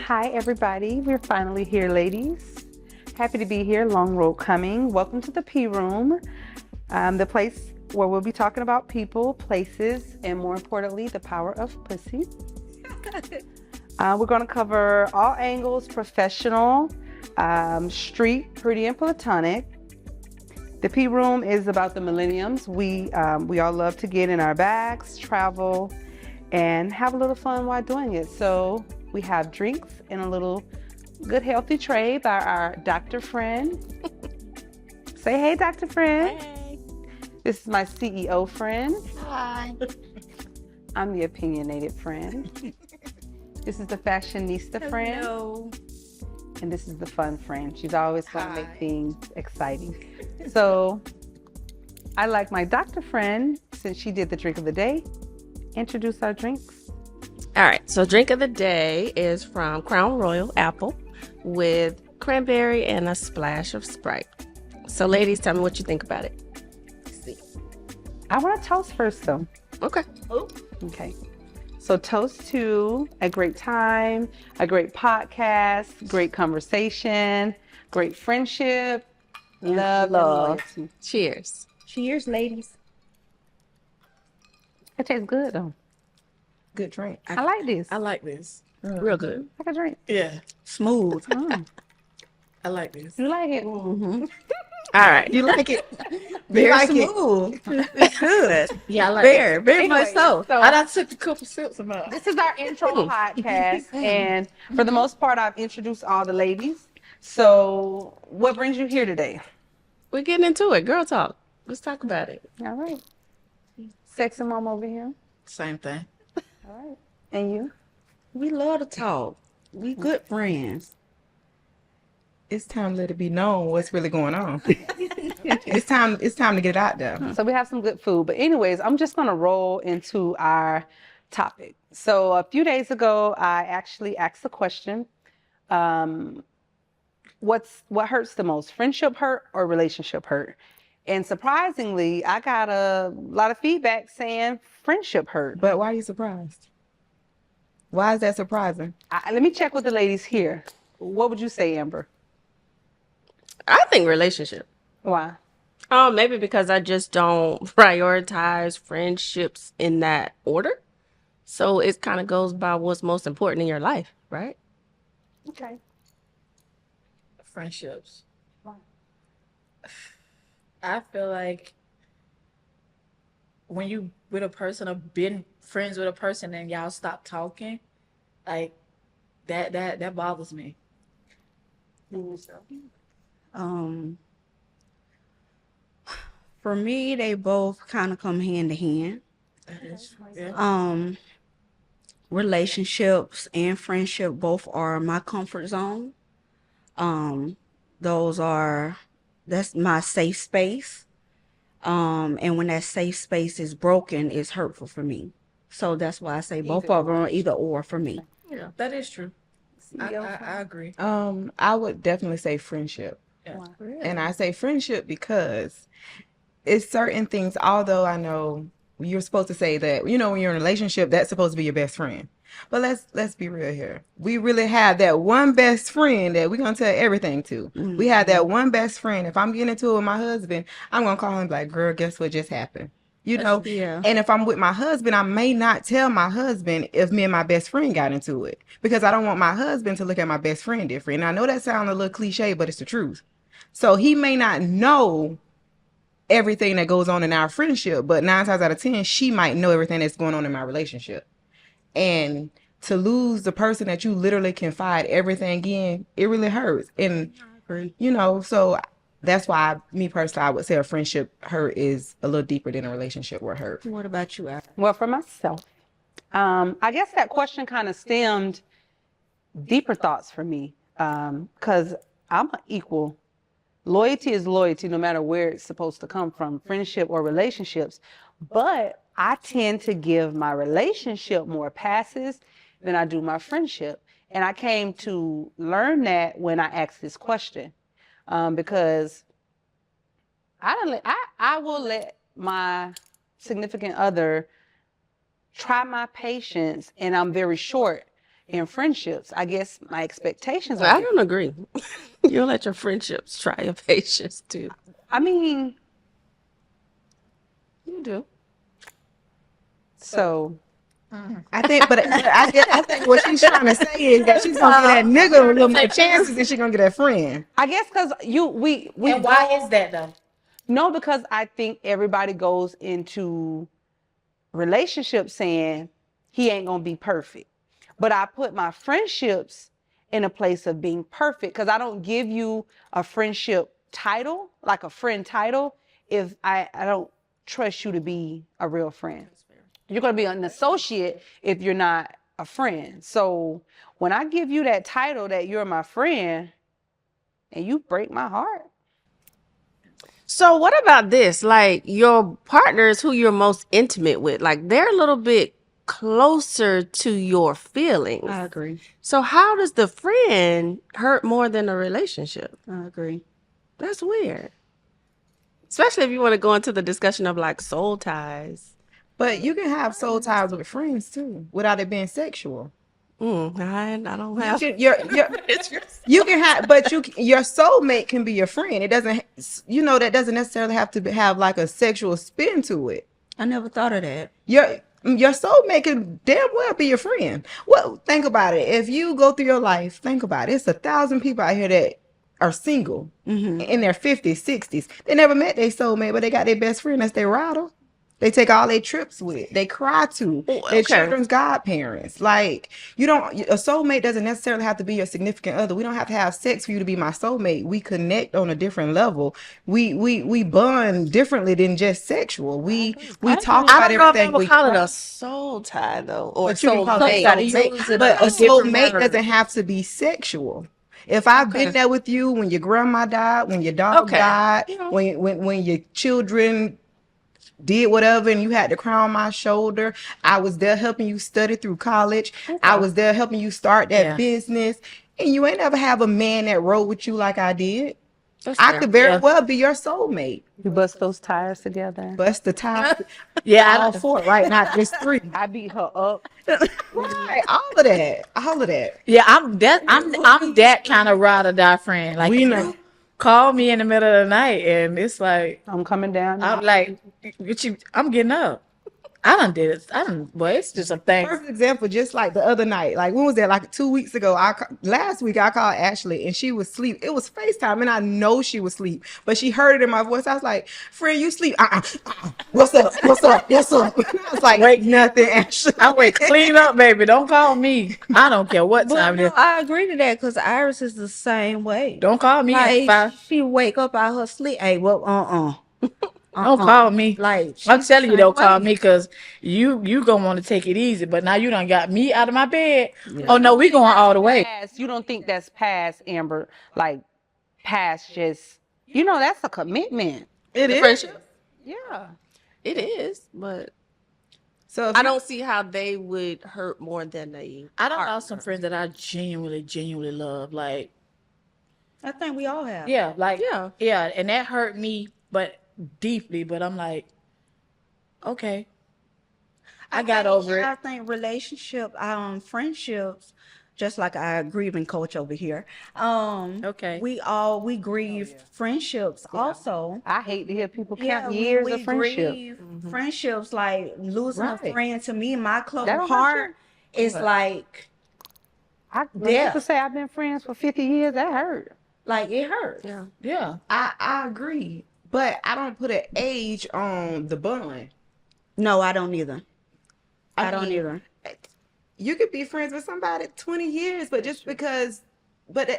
Hi, everybody. We're finally here, ladies. Happy to be here. Long road coming. Welcome to the P Room, the place where we'll be talking about people, places, and more importantly, the power of pussy. We're going to cover all angles, professional, street, pretty, and platonic. The P Room is about the millenniums. We all love to get in our bags, travel, and have a little fun while doing it. So we have drinks and a little good healthy tray by our doctor friend. Say hey, Dr. Friend. Hey. This is my CEO friend. Hi. I'm the opinionated friend. This is the fashionista friend. Hello. And this is the fun friend. She's always going to Hi. make things exciting. So I like my doctor friend, since she did the drink of the day, introduce our drinks. All right. So drink of the day is from Crown Royal Apple with cranberry and a splash of Sprite. So ladies, tell me what you think about it. Let's see. I want to toast first, though. Okay. Oh. Okay. So toast to a great time, a great podcast, great conversation, great friendship, love, and loyalty. Cheers. Cheers, ladies. It tastes good, though. Good drink. I like this. I like this. Real good. Like a drink. Yeah, Smooth. Mm. I like this. You like it? Mm-hmm. All right. You like it? Very like smooth. It's good. Yeah, I like Very, very Anyway, much so. I done took a couple sips of mine. This is our intro podcast, and for the most part, I've introduced all the ladies. So, what brings you here today? We're getting into it. Girl talk. Let's talk about it. All right. Sexy mom over here. Same thing. All right. And you? We love to talk. We good friends. It's time to let it be known what's really going on. It's time to get it out there. So we have some good food. But anyways, I'm just going to roll into our topic. So a few days ago, I actually asked the question, what hurts the most, friendship hurt or relationship hurt? And surprisingly, I got a lot of feedback saying friendship hurt. But why are you surprised? Why is that surprising? Let me check with the ladies here. What would you say, Amber? I think relationship. Why? Maybe because I just don't prioritize friendships in that order. So it kind of goes by what's most important in your life, right? Okay. Friendships. Why? I feel like when you with a person or been friends with a person and y'all stop talking, like that bothers me. For me, they both kind of come hand to hand. That is, yeah. Relationships and friendship both are my comfort zone. That's my safe space. And when that safe space is broken, it's hurtful for me. So that's why I say both of them are either or for me. Yeah, that is true. I agree. I would definitely say friendship. Yeah. And I say friendship because it's certain things, although I know you're supposed to say that, when you're in a relationship, that's supposed to be your best friend. But let's be real here. We really have that one best friend that we're going to tell everything to. Mm-hmm. We have that one best friend. If I'm getting into it with my husband, I'm going to call him and be like, girl, guess what just happened? Yeah. And if I'm with my husband, I may not tell my husband if me and my best friend got into it because I don't want my husband to look at my best friend different. And I know that sounds a little cliche, but it's the truth. So he may not know everything that goes on in our friendship, but 9 times out of 10, she might know everything that's going on in my relationship. And to lose the person that you literally confide everything in, it really hurts. And, so that's why me personally, I would say a friendship hurt is a little deeper than a relationship where hurt. What about you, Al? Well, for myself, I guess that question kind of stemmed deeper thoughts for me because I'm an equal. Loyalty is loyalty no matter where it's supposed to come from, friendship or relationships. But I tend to give my relationship more passes than I do my friendship. And I came to learn that when I asked this question because I will let my significant other try my patience, and I'm very short in friendships. I guess my expectations are I different. don't agree. You'll let your friendships try your patience too. I mean, You do. so I think, but I think what she's trying to say is that she's gonna get that nigga a little more chances than she's gonna get that friend. I guess because we And why is that though? no, because I think everybody goes into relationships saying he ain't gonna be perfect. But I put my friendships in a place of being perfect because I don't give you a friendship title, like a friend title, if I don't trust you to be a real friend. You're gonna be an associate if you're not a friend. So when I give you that title that you're my friend and you break my heart, So what about this? Like your partners who you're most intimate with, like they're a little bit closer to your feelings. I agree. So how does the friend hurt more than a relationship? I agree. That's weird. Especially if you want to go into the discussion of like soul ties. But you can have soul ties with friends too, without it being sexual. I don't have. You can have, but your soulmate can be your friend. It doesn't, that doesn't necessarily have to have like a sexual spin to it. I never thought of that. Your soulmate can damn well be your friend. Well, think about it. If you go through your life, think about it. It's 1,000 people out here that are single in their 50s, 60s. They never met their soulmate, but they got their best friend. That's their rider. They take all their trips with. They cry to. Their children's godparents. Like, a soulmate doesn't necessarily have to be your significant other. We don't have to have sex for you to be my soulmate. We connect on a different level. We bond differently than just sexual. We talk about everything. We call it a soul tie though, or But you can call it soulmate. But a soulmate doesn't have to be sexual. If I've been there with you when your grandma died, when your dog died, when your children did whatever and you had to cry on my shoulder, I was there helping you study through college. I was there helping you start that business. And you ain't ever have a man that rode with you like I did. I could very well be your soulmate. you bust those tires together. Bust the tires. Yeah, All four, right? Not just three. I beat her up. Right. All of that. yeah. I'm that kind of ride or die friend. Like We you know. call me in the middle of the night and it's like I'm coming down. I'm like, I'm getting up. I done did it. Well, it's just a thing. Perfect example, just like the other night. Like, when was that? Like 2 weeks ago. Last week, I called Ashley and she was asleep. It was FaceTime and I know she was asleep, but she heard it in my voice. I was like, friend, you sleep. What's up? I was like, wait, nothing, Ashley. I wait, clean up, baby. Don't call me. I don't care what time it is. I agree to that because Iris is the same way. Don't call me at Like, 5. she wake up out her sleep. Hey, well, Don't call me. Like, I'm she's telling you, the don't same call way. me because you gonna want to take it easy. But now you done got me out of my bed. Oh no, we going all the way. Past, you don't think that's past, Amber? Like past, just that's a commitment. It is. Friendship? Yeah. It is, but So I don't see how they would hurt more than a I don't know partner. some friends that I genuinely love. Like, I think we all have. yeah, like, Yeah. and that hurt me, but deeply. But I'm like, okay, I got over I it. think friendships, just like our grieving coach over here. Okay. We grieve friendships also. I hate to hear people count Yeah, years we of friendship. grieve friendships, like losing a Right. friend. To me, my close That don't hurt heart is like When Yeah. people say I've been friends for 50 years, that hurt. it hurts. Yeah. Yeah. I agree, but I don't put an age on the bond. No, I don't either. I don't mean, either. You could be friends with somebody 20 years, but just because,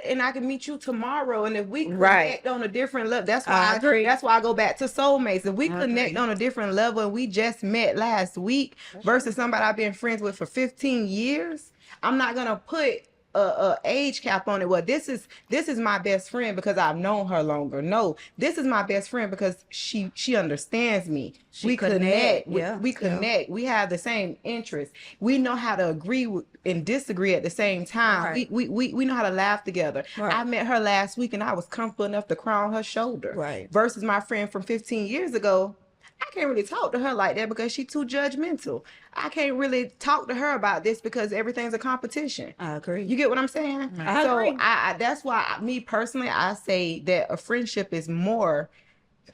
and I can meet you tomorrow, and if we connect on a different level, that's why I agree. That's why I go back to soulmates. If we I connect agree. on a different level, and we just met last week versus somebody I've been friends with for 15 years, I'm not gonna put a age cap on it. Well, this is my best friend because I've known her longer. No, this is my best friend because she understands me. We connect. Yeah. We connect. We have the same interests. We know how to agree and disagree at the same time. Right. We know how to laugh together. Right. I met her last week and I was comfortable enough to cry on her shoulder. Right. Versus my friend from 15 years ago, I can't really talk to her like that because she's too judgmental. I can't really talk to her about this because everything's a competition. I agree. You get what I'm saying? I So agree. that's why me personally, I say that a friendship is more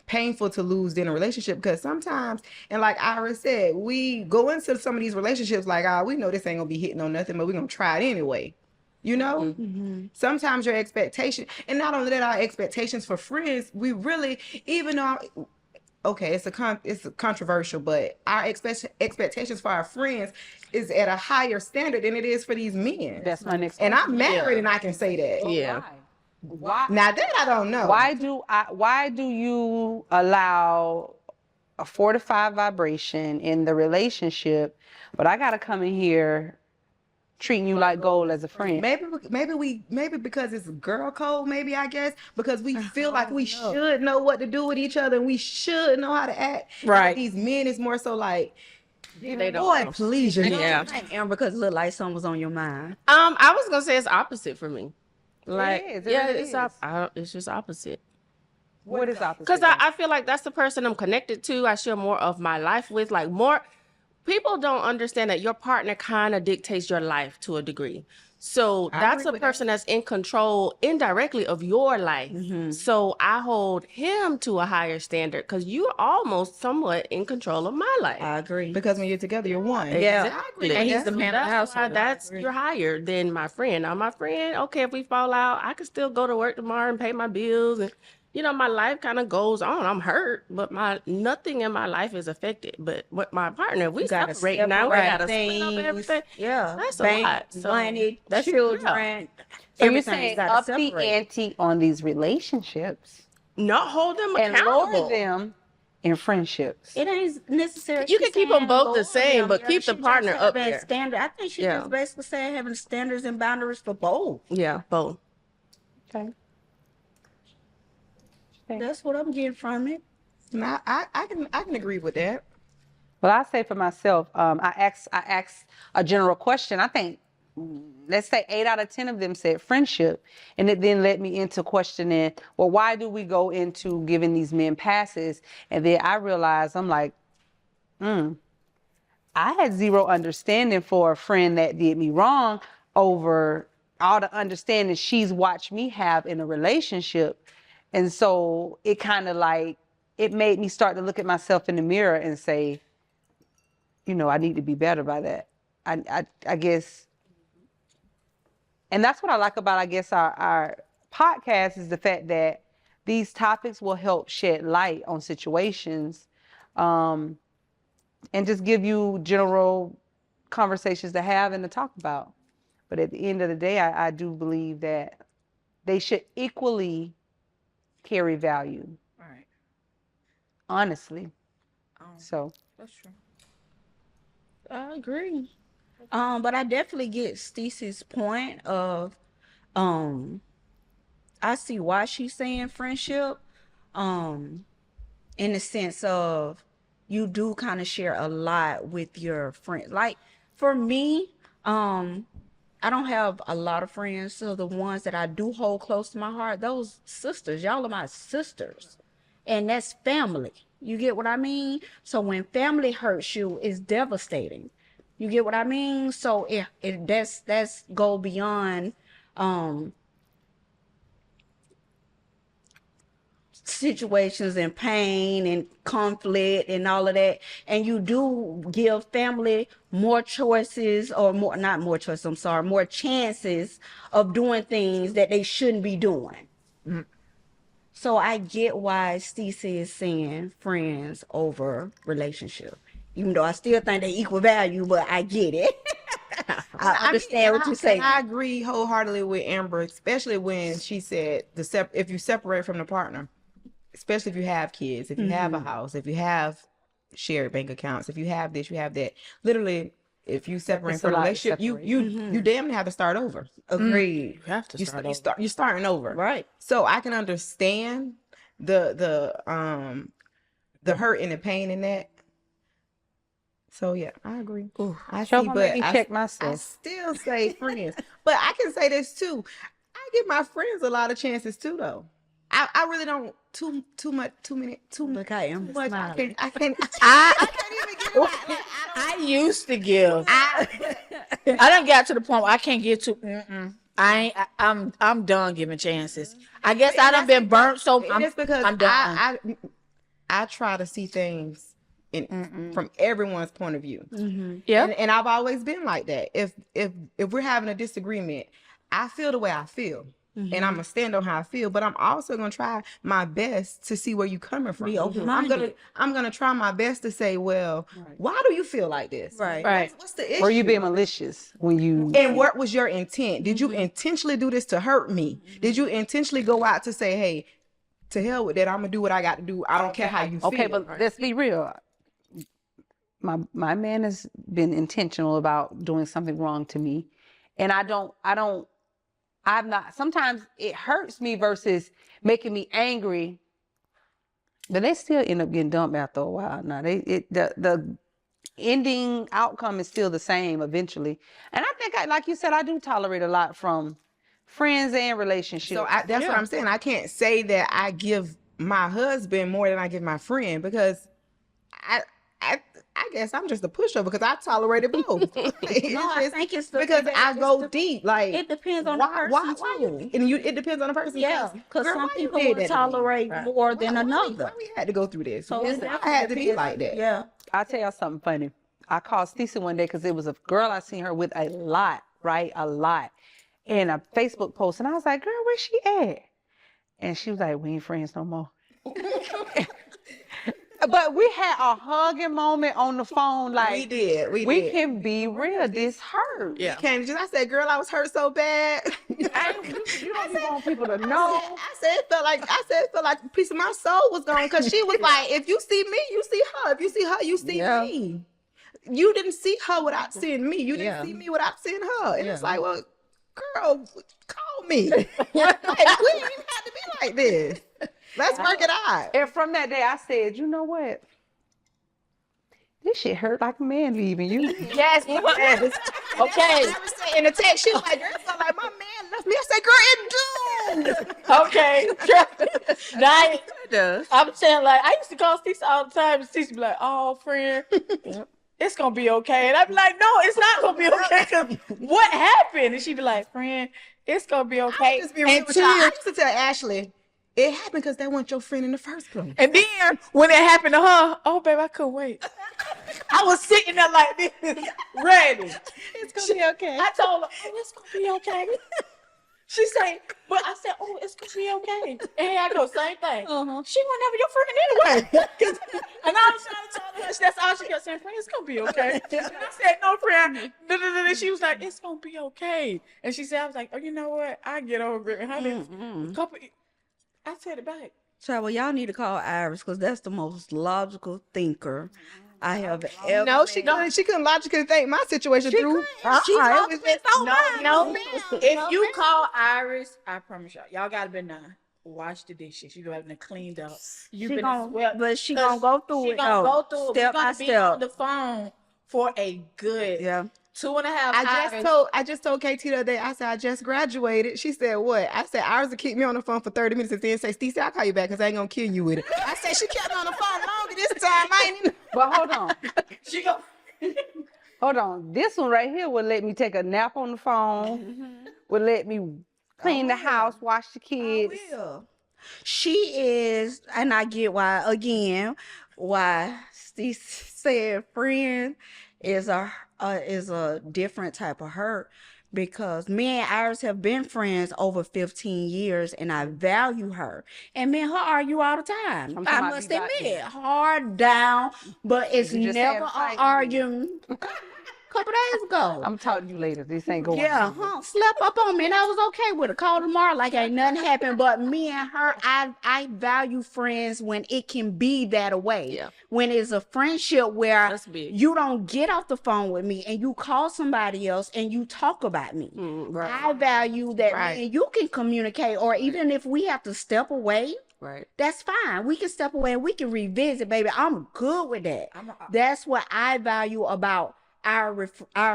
painful to lose than a relationship, because sometimes, and like Ira said, we go into some of these relationships like, we know this ain't gonna be hitting on nothing, but we're gonna try it anyway. You know, sometimes your expectation, and not only that, our expectations for friends, we really, even though, okay, it's a controversial, but our expectations for our friends is at a higher standard than it is for these men. That's my next And question. I'm married, and I can say that. Yeah. Why? Now that I don't know. Why do you allow a 4 to 5 vibration in the relationship, but I gotta come in here treating you like gold as a friend? Maybe because it's girl code, maybe, I guess, because we feel like we should know what to do with each other and we should know how to act. Right. Like, these men is more so like, They don't boy, know. please, you know. Yeah. Amber, because it looked like something was on your mind. I was gonna say it's opposite for me. Like, is, it yeah, really it's is. it's just opposite. What is opposite? Because I feel like that's the person I'm connected to. I share more of my life with. Like, more people don't understand that your partner kind of dictates your life to a degree. So that's agree a with person that's in control indirectly of your life. So I hold him to a higher standard because you're almost somewhat in control of my life. I agree. Because when you're together, you're one. Yeah. Exactly. And he's the man of the That's why household. you're higher than my friend. Now, my friend, okay, if we fall out, I can still go to work tomorrow and pay my bills, and my life kind of goes on. I'm hurt, but nothing in my life is affected. But with my partner, we gotta separate now. We separate gotta split up things. everything. Yeah. That's a Bank, lot. So, money, that's children. So you're everything's saying gotta up the separate. ante on these relationships not hold them and accountable. lower them in friendships. It ain't necessary. You can keep them both the same, but keep the she just partner up having there. Standard. I think she Yeah. just basically saying having standards and boundaries for both. Yeah, both. Okay. That's what I'm getting from it. And I can agree with that. Well, I say for myself, I asked a general question. I think, let's say 8 out of 10 of them said friendship, and it then led me into questioning, well, why do we go into giving these men passes? And then I realized, I'm like, I had zero understanding for a friend that did me wrong over all the understanding she's watched me have in a relationship. And so it kind of like, it made me start to look at myself in the mirror and say, I need to be better by that. I guess. And that's what I like about, I guess, our podcast is the fact that these topics will help shed light on situations, and just give you general conversations to have and to talk about. But at the end of the day, I do believe that they should equally carry value, Right. honestly. So That's true. I agree. But I definitely get Stacey's point of, I see why she's saying friendship, in the sense of you do kind of share a lot with your friends. Like for me, I don't have a lot of friends, so the ones that I do hold close to my heart, those sisters, y'all are my sisters. And that's family. You get what I mean? So when family hurts you, it's devastating. You get what I mean? So that's go beyond situations and pain and conflict and all of that, and you do give family more choices, or more chances of doing things that they shouldn't be doing. So I get why Stacey is saying friends over relationship, even though I still think they equal value, but I get it. I understand what you're saying. I agree wholeheartedly with Amber, especially when she said if you separate from the partner, especially if you have kids, if you have a house, if you have shared bank accounts, if you have this, you have that. Literally, if you separate from a relationship, you damn near have to start over. Agreed. You have to start over. You're starting over. Right. So I can understand the hurt and the pain in that. So yeah, I agree. I see, but check I myself. still say friends. But I can say this too. I give my friends a lot of chances too, though. I really don't too Look, I am much. smiling. I can't I even get it out. Like, I used to give. I I done got to the point where I can't get to. I ain't. I'm done giving chances. I guess I done been burnt, so and it's because I'm done. I try to see things from everyone's point of view. Yeah. And I've always been like that. If we're having a disagreement, I feel the way I feel. And I'm gonna stand on how I feel, but I'm also gonna try my best to see where you're coming from. Be open-minded. I'm gonna try my best to say, well, why do you feel like this? Right. What's the issue? Or you being malicious when you. And what was your intent? Did you intentionally do this to hurt me? Did you intentionally go out to say, hey, to hell with that, I'm gonna do what I got to do. I don't care how you feel. Okay, but let's be real. My man has been intentional about doing something wrong to me, and I'm not. Sometimes it hurts me versus making me angry, but they still end up getting dumped after a while. Now the ending outcome is still the same eventually, and I think like you said, I do tolerate a lot from friends and relationships. So that's what I'm saying. I can't say that I give my husband more than I give my friend because I guess I'm just a pushover because I tolerated both. I think it's because I go deep. Like it depends on the person too. It depends on the person. Yeah, because some why you people did will that to me? tolerate more than another. Why we had to go through this? So it I had to be like that. Yeah. I'll tell y'all something funny. I called Stacey one day because it was a girl I seen her with a lot, right? A lot. In a Facebook post. And I was like, girl, where's she at? And she was like, we ain't friends no more. But we had a hugging moment on the phone. Like We did. We can be real. This hurt. Yeah. I said, girl, I was hurt so bad. You don't even want people to know. I said it felt like a piece of my soul was gone because she was like, if you see me, you see her. If you see her, you see me. You didn't see her without seeing me. You didn't see me without seeing her. And it's like, well, girl, call me. Like, we didn't even have to be like this. Let's work it out. And from that day, I said, you know what? This shit hurt like a man leaving you. Yes. Okay. I was saying in the text, she was like, girl, it felt like my man left me. I said, girl, it do. Okay. Now, It does. I'm saying, like, I used to call Stacey all the time, and Stacey be like, oh, friend, it's going to be okay. And I'd be like, no, it's not going to be okay. 'Cause what happened? And she'd be like, friend, it's going to be okay. Just be real with y'all. I used to tell Ashley, it happened because they weren't your friend in the first place. And then when it happened to her, oh, babe, I couldn't wait. I was sitting there like this, ready. It's going to be okay. I told her, oh, it's going to be okay. She said, but I said, oh, it's going to be okay. And here I go, same thing. She was never your friend anyway. And I was trying to tell her, that's all she kept saying, friend, it's going to be okay. And I said, no, friend. And she was like, it's going to be okay. And she said, I was like, oh, you know what? I get over it. I said it back. So, well, y'all need to call Iris because that's the most logical thinker I have ever. No, she couldn't logically think my situation through. No. If you call Iris, I promise y'all gotta be done. Wash the dishes. You gotta be cleaned up. She gonna go through it. She gonna go through it. Step We're by gonna be on step. the phone for a good 2.5 hours. I just told KT the other day, I said, I just graduated. She said, what? I said, Iris will keep me on the phone for 30 minutes and then say, Stacey, I'll call you back because I ain't going to kill you with it. I said, she kept me on the phone longer this time. I ain't even... But hold on. She go. Hold on. This one right here will let me take a nap on the phone. Will let me clean the house, wash the kids. She is, and I get why Steve said friend is a different type of hurt because me and Iris have been friends over 15 years and I value her. And me and her argue all the time. I must admit, hard down, but it's never an argument. Couple days ago. I'm talking to you later. This ain't going. Yeah, slept up on me and I was okay with it. Call tomorrow like ain't nothing happened. But me and her, I value friends when it can be that way. Yeah. When it's a friendship where That's big. you don't get off the phone with me and you call somebody else and you talk about me. Right. I value that me and you can communicate, or even if we have to step away, Right. that's fine. We can step away and we can revisit, baby. I'm good with that. That's what I value about our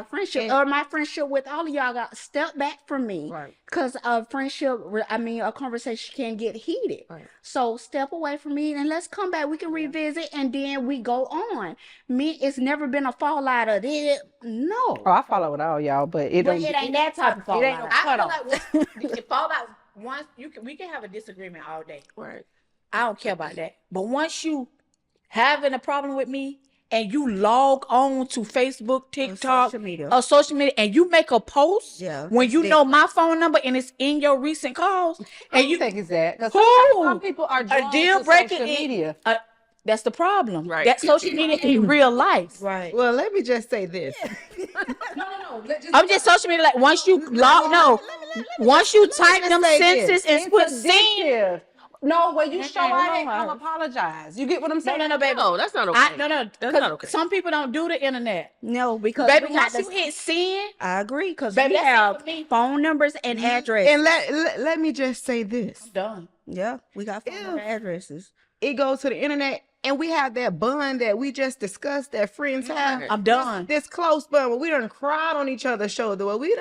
friendship or my friendship with all of y'all got step back from me. Right. Because a friendship, a conversation can get heated. Right. So step away from me and let's come back. We can revisit and then we go on. It's never been a fallout of it. No. Oh, I follow with all y'all, but it don't. It ain't that type of fallout. I feel like if fallout once we can have a disagreement all day. Right. I don't care about that. But once you having a problem with me and you log on to Facebook, TikTok, or social media, and you make a post when you know my phone number and it's in your recent calls, and you think it's that because Who? some people are drawn a deal to breaker social media. That's the problem. Right. That social media in real life. Right. Well, let me just say this. No. I'm just social media like once you once you type them sentences and put seen. No, when you show out and come apologize. You get what I'm saying? No, baby. No, that's not okay. That's not okay. Some people don't do the internet. No, because Baby, we got once you hit send, I agree because Baby, we that's it have for me. phone numbers and addresses. And let me just say this. done. Yeah, we got phone number addresses. It goes to the internet, and we have that bond that we just discussed that friends have. I'm done. This close bond where we done cried on each other's shoulder, where we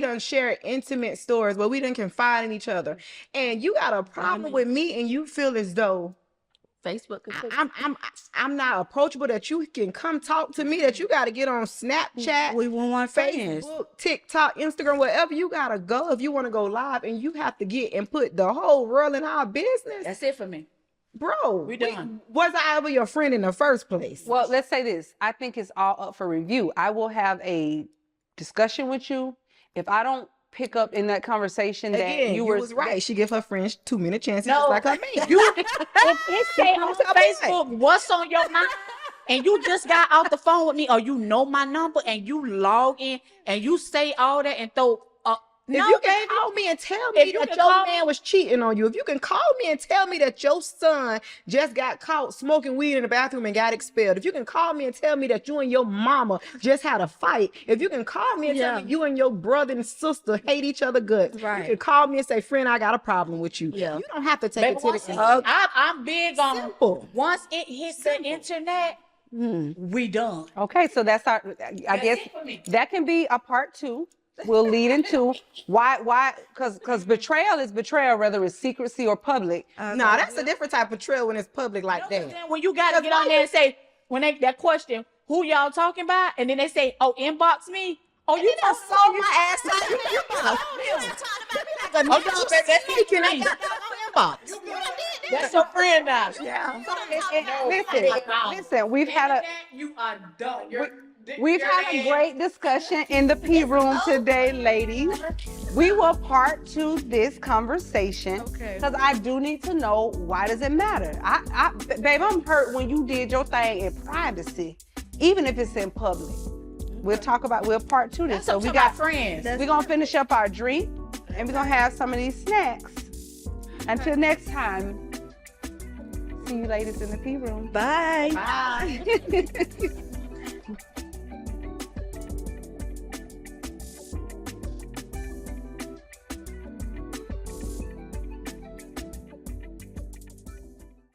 done share intimate stories, where we done confide in each other. And you got a problem with me, and you feel as though Facebook. I'm not approachable, that you can come talk to me, that you got to get on Snapchat, We want friends. Facebook, TikTok, Instagram, wherever you got to go if you want to go live, and you have to get and put the whole world in our business. That's it for me. Bro, We done. was I ever your friend in the first place? Well, let's say this. I think it's all up for review. I will have a discussion with you. If I don't pick up in that conversation that Again, you you was right. She give her friends 2-minute chances, No. just like her man. If it say on Facebook, what's on your mind, and you just got off the phone with me, or you know my number, and you log in, and you say all that, and throw. If No, you can baby. call me and tell If me you that can your call man was cheating on you, if you can call me and tell me that your son just got caught smoking weed in the bathroom and got expelled, if you can call me and tell me that you and your mama just had a fight, if you can call me and tell me you and your brother and sister hate each other guts, Right. you can call me and say, friend, I got a problem with you. Yeah. You don't have to take Baby, it to once the I'm big on Simple. once it hits the internet, we done. Okay, so that's our. I guess it for me. that can be a part 2. We'll lead into why because betrayal is betrayal, whether it's secrecy or public. Nah, that's a different type of trail when it's public like that. Then when you gotta get on there and say that question, who y'all talking about, and then they say, oh, inbox me. Oh, you I saw my ass out in the inbox. That's your friend now. Listen, we've had You are done. we've had a great discussion in the P room today, ladies. We will part 2 this conversation because I do need to know, why does it matter? Babe, I'm hurt when you did your thing in privacy, even if it's in public. We'll part 2 this. So we got friends. We're gonna finish up our drink and we're gonna have some of these snacks. Until next time, see you ladies in the P room. Bye. Bye.